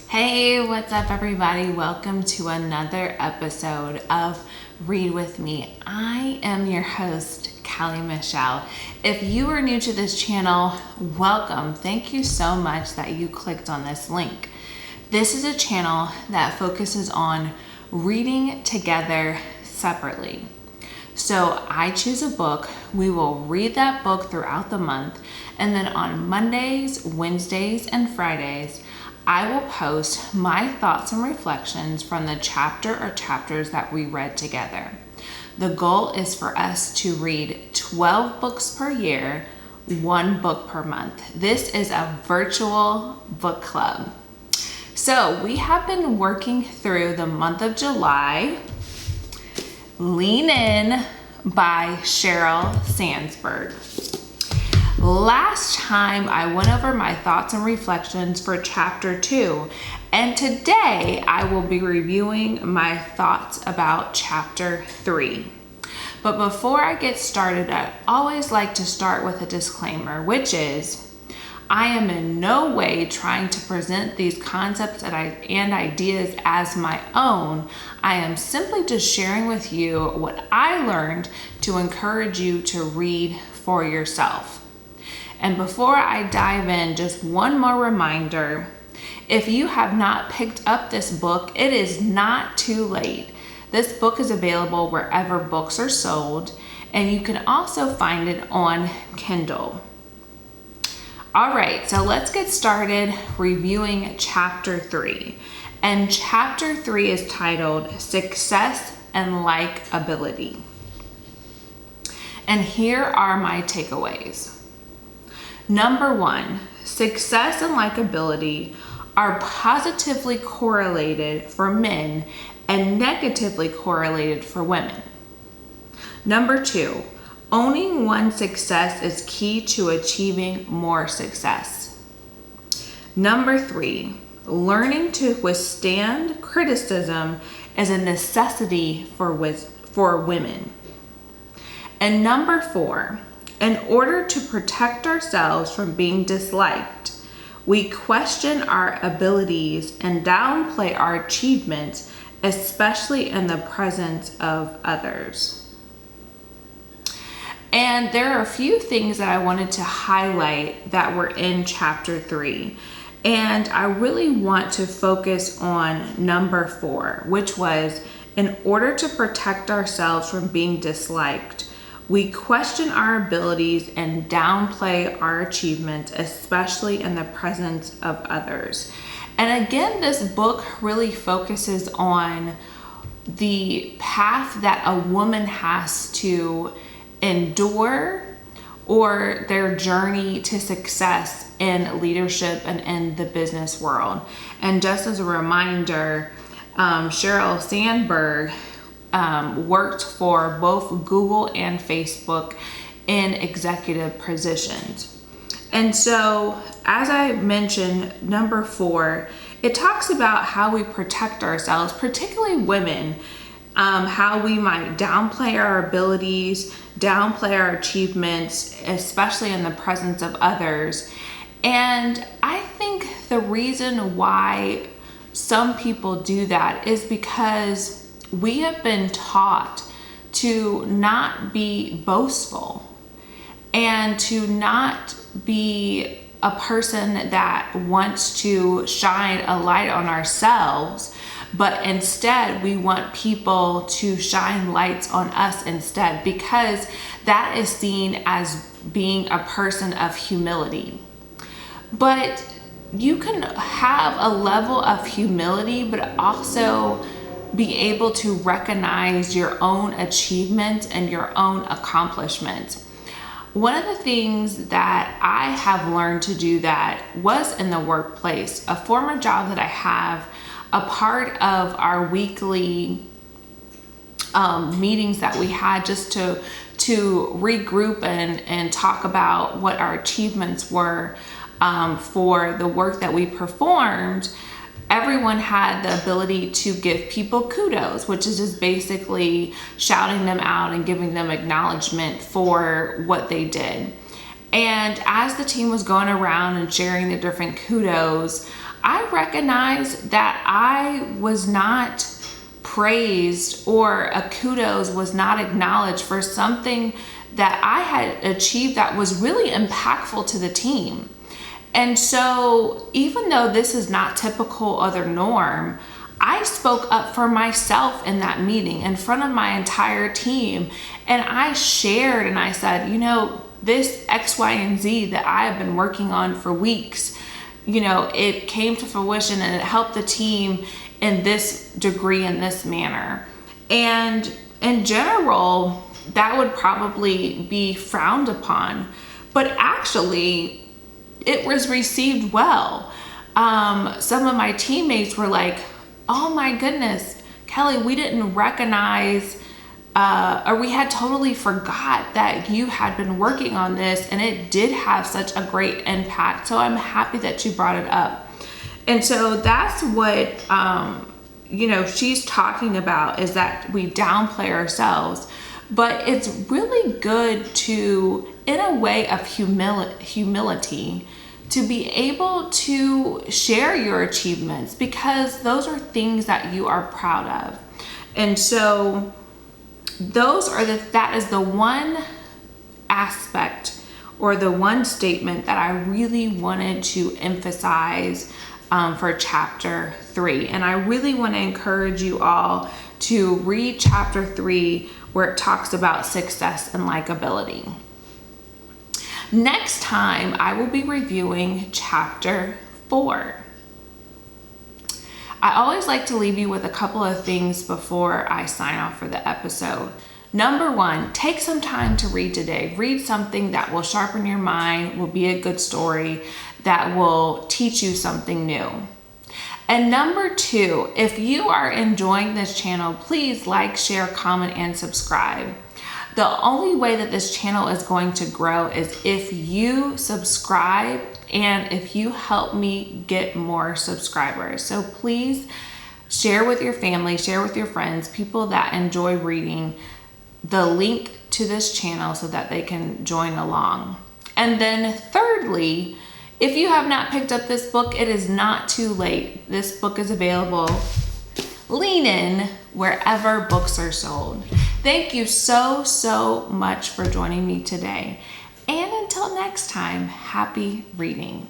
Hey, what's up, everybody? Welcome to another episode of Read With Me. I am your host, Callie Michelle. If you are new to this channel, welcome. Thank you so much that you clicked on this link. This is a channel that focuses on reading together separately. So I choose a book, we will read that book throughout the month, and then on Mondays, Wednesdays, and Fridays, I will post my thoughts and reflections from the chapter or chapters that we read together. The goal is for us to read 12 books per year, one book per month. This is a virtual book club. So we have been working through the month of July, Lean In by Sheryl Sandberg. Last time I went over my thoughts and reflections for chapter 2, and today I will be reviewing my thoughts about chapter 3. But before I get started, I always like to start with a disclaimer, which is I am in no way trying to present these concepts and ideas as my own. I am simply just sharing with you what I learned to encourage you to read for yourself. And before I dive in, just one more reminder. If you have not picked up this book, it is not too late. This book is available wherever books are sold, and you can also find it on Kindle. All right, so let's get started reviewing chapter 3. And chapter 3 is titled Success and Likeability. And here are my takeaways. Number 1, success and likability are positively correlated for men and negatively correlated for women. Number 2, owning one's success is key to achieving more success. Number 3, learning to withstand criticism is a necessity for women. And number 4, in order to protect ourselves from being disliked, we question our abilities and downplay our achievements, especially in the presence of others. And there are a few things that I wanted to highlight that were in chapter 3. And I really want to focus on number 4, which was in order to protect ourselves from being disliked, we question our abilities and downplay our achievements, especially in the presence of others. And again, this book really focuses on the path that a woman has to endure or their journey to success in leadership and in the business world. And just as a reminder, Sheryl Sandberg worked for both Google and Facebook in executive positions. And so, as I mentioned, number 4, it talks about how we protect ourselves, particularly women, how we might downplay our abilities, downplay our achievements, especially in the presence of others. And I think the reason why some people do that is because we have been taught to not be boastful and to not be a person that wants to shine a light on ourselves, but instead we want people to shine lights on us instead, because that is seen as being a person of humility. But you can have a level of humility, but also be able to recognize your own achievements and your own accomplishments. One of the things that I have learned to do that was in the workplace, a former job that I have, a part of our weekly meetings that we had just to regroup and talk about what our achievements were for the work that we performed. Everyone had the ability to give people kudos, which is just basically shouting them out and giving them acknowledgement for what they did. And as the team was going around and sharing the different kudos, I recognized that I was not praised, or a kudos was not acknowledged for something that I had achieved that was really impactful to the team. And so even though this is not typical of the norm, I spoke up for myself in that meeting in front of my entire team. And I shared and I said, this X, Y, and Z that I have been working on for weeks, it came to fruition and it helped the team in this degree, in this manner. And in general, that would probably be frowned upon, but actually it was received well. Some of my teammates were like, oh my goodness, Kelly, we didn't recognize, or we had totally forgot that you had been working on this and it did have such a great impact. So I'm happy that you brought it up. And so that's what, she's talking about, is that we downplay ourselves, but it's really good to, in a way of humility, to be able to share your achievements, because those are things that you are proud of. And so that is the one aspect, or the one statement that I really wanted to emphasize for chapter 3. And I really want to encourage you all to read chapter 3, where it talks about success and likability. Next time, I will be reviewing chapter 4. I always like to leave you with a couple of things before I sign off for the episode. Number 1, take some time to read today. Read something that will sharpen your mind, will be a good story, that will teach you something new. And number 2, if you are enjoying this channel, please like, share, comment, and subscribe. The only way that this channel is going to grow is if you subscribe and if you help me get more subscribers. So please share with your family, share with your friends, people that enjoy reading, the link to this channel so that they can join along. And then thirdly, if you have not picked up this book, it is not too late. This book is available. Lean in wherever books are sold. Thank you so much for joining me today. And until next time, happy reading.